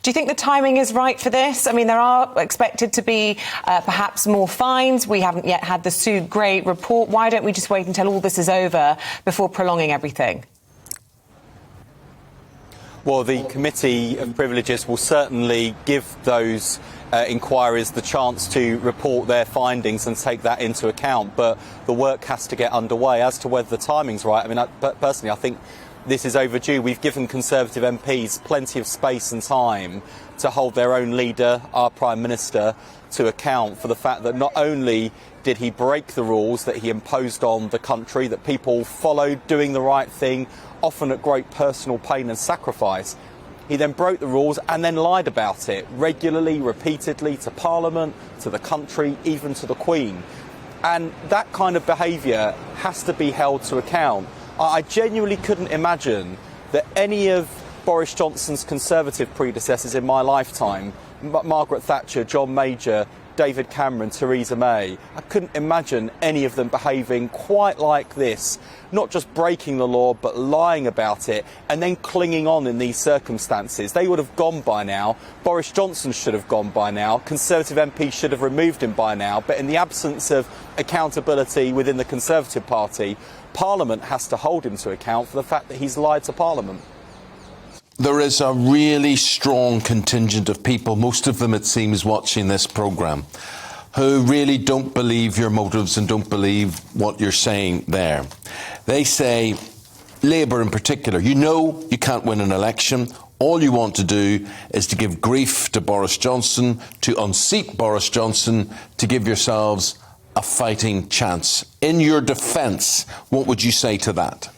Do you think the timing is right for this? I mean, there are expected to be perhaps more fines. We haven't yet had the Sue Gray report. Why don't we just wait until all this is over before prolonging everything? Well, the Committee of Privileges will certainly give those inquiries the chance to report their findings and take that into account. But the work has to get underway. As to whether the timing's right, I mean, personally, I think this is overdue. We've given Conservative MPs plenty of space and time to hold their own leader, our Prime Minister, to account for the fact that not only did he break the rules that he imposed on the country, that people followed doing the right thing, often at great personal pain and sacrifice, he then broke the rules and then lied about it regularly, repeatedly, to Parliament, to the country, even to the Queen. And that kind of behaviour has to be held to account. I genuinely couldn't imagine that any of Boris Johnson's Conservative predecessors in my lifetime, Margaret Thatcher, John Major, David Cameron, Theresa May, I couldn't imagine any of them behaving quite like this, not just breaking the law but lying about it and then clinging on in these circumstances. They would have gone by now. Boris Johnson should have gone by now. Conservative MPs should have removed him by now. But in the absence of accountability within the Conservative Party, Parliament has to hold him to account for the fact that he's lied to Parliament. There is a really strong contingent of people, most of them it seems watching this programme, who really don't believe your motives and don't believe what you're saying there. They say, Labour in particular, you know you can't win an election. All you want to do is to give grief to Boris Johnson, to unseat Boris Johnson, to give yourselves a fighting chance. In your defence, what would you say to that?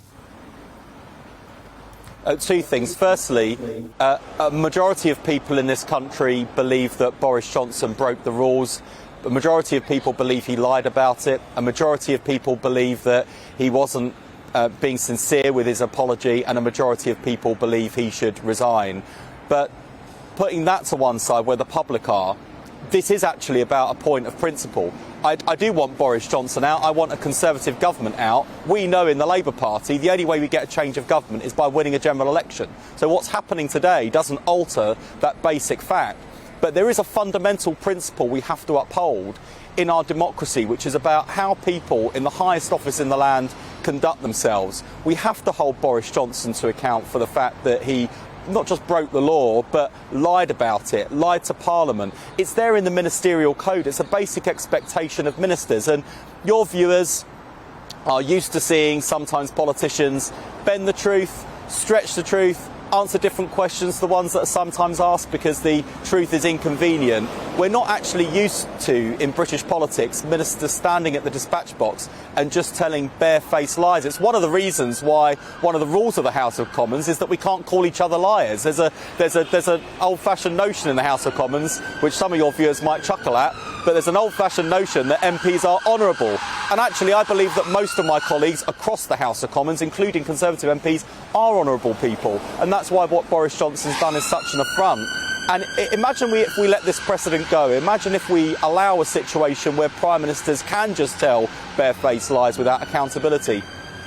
Two things. Firstly, a majority of people in this country believe that Boris Johnson broke the rules. A majority of people believe he lied about it. A majority of people believe that he wasn't being sincere with his apology, and a majority of people believe he should resign. But putting that to one side, where the public are, this is actually about a point of principle. I do want Boris Johnson out. I want a Conservative government out. We know in the Labour Party the only way we get a change of government is by winning a general election. So what's happening today doesn't alter that basic fact. But there is a fundamental principle we have to uphold in our democracy, which is about how people in the highest office in the land conduct themselves. We have to hold Boris Johnson to account for the fact that he not just broke the law, but lied about it, lied to Parliament. It's there in the ministerial code. It's a basic expectation of ministers. And your viewers are used to seeing sometimes politicians bend the truth, stretch the truth, answer different questions, the ones that are sometimes asked because the truth is inconvenient. We're not actually used to, in British politics, ministers standing at the dispatch box and just telling barefaced lies. It's one of the reasons why one of the rules of the House of Commons is that we can't call each other liars. There's an old-fashioned notion in the House of Commons, which some of your viewers might chuckle at, but there's an old-fashioned notion that MPs are honourable. And actually, I believe that most of my colleagues across the House of Commons, including Conservative MPs, are honourable people. And that's why what Boris Johnson's done is such an affront. And imagine if we let this precedent go. Imagine if we allow a situation where Prime Ministers can just tell barefaced lies without accountability.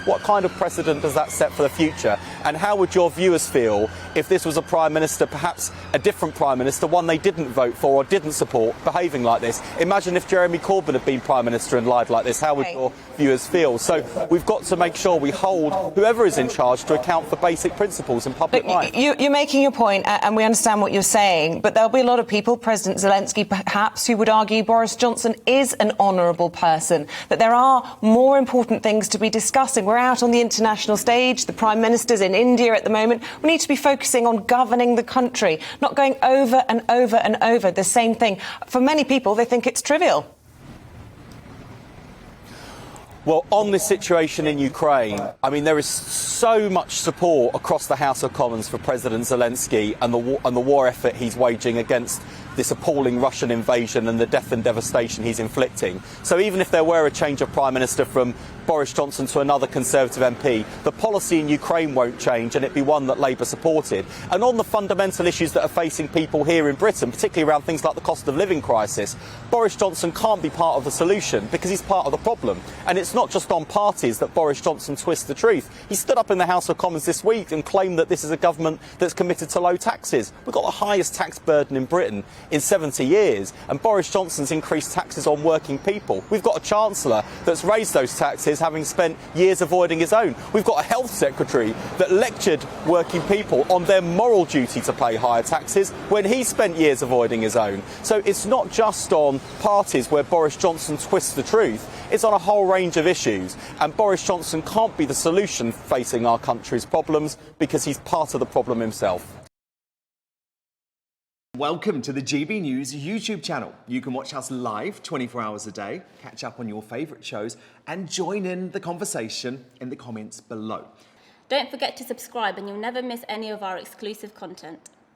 What kind of precedent does that set for the future? And how would your viewers feel if this was a Prime Minister, perhaps a different Prime Minister, one they didn't vote for or didn't support, behaving like this? Imagine if Jeremy Corbyn had been Prime Minister and lied like this. How would your viewers feel? So we've got to make sure we hold whoever is in charge to account for basic principles in public life. You're making your point, and we understand what you're saying, but there'll be a lot of people, President Zelensky perhaps, who would argue Boris Johnson is an honourable person, that there are more important things to be discussing. We're out on the international stage, the Prime Minister's in India at the moment. We need to be focusing on governing the country, not going over and over and over the same thing. For many people, they think it's trivial. Well, on this situation in Ukraine, I mean, there is so much support across the House of Commons for President Zelensky and the war effort he's waging against this appalling Russian invasion and the death and devastation he's inflicting. So even if there were a change of Prime Minister from Boris Johnson to another Conservative MP, the policy in Ukraine won't change, and it'd be one that Labour supported. And on the fundamental issues that are facing people here in Britain, particularly around things like the cost of living crisis, Boris Johnson can't be part of the solution because he's part of the problem. And it's not just on parties that Boris Johnson twists the truth. He stood up in the House of Commons this week and claimed that this is a government that's committed to low taxes. We've got the highest tax burden in Britain in 70 years, and Boris Johnson's increased taxes on working people. We've got a Chancellor that's raised those taxes, having spent years avoiding his own. We've got a Health Secretary that lectured working people on their moral duty to pay higher taxes when he spent years avoiding his own. So it's not just on parties where Boris Johnson twists the truth, it's on a whole range of issues. And Boris Johnson can't be the solution facing our country's problems because he's part of the problem himself. Welcome to the GB News YouTube channel. You can watch us live 24 hours a day, catch up on your favourite shows and join in the conversation in the comments below. Don't forget to subscribe and you'll never miss any of our exclusive content.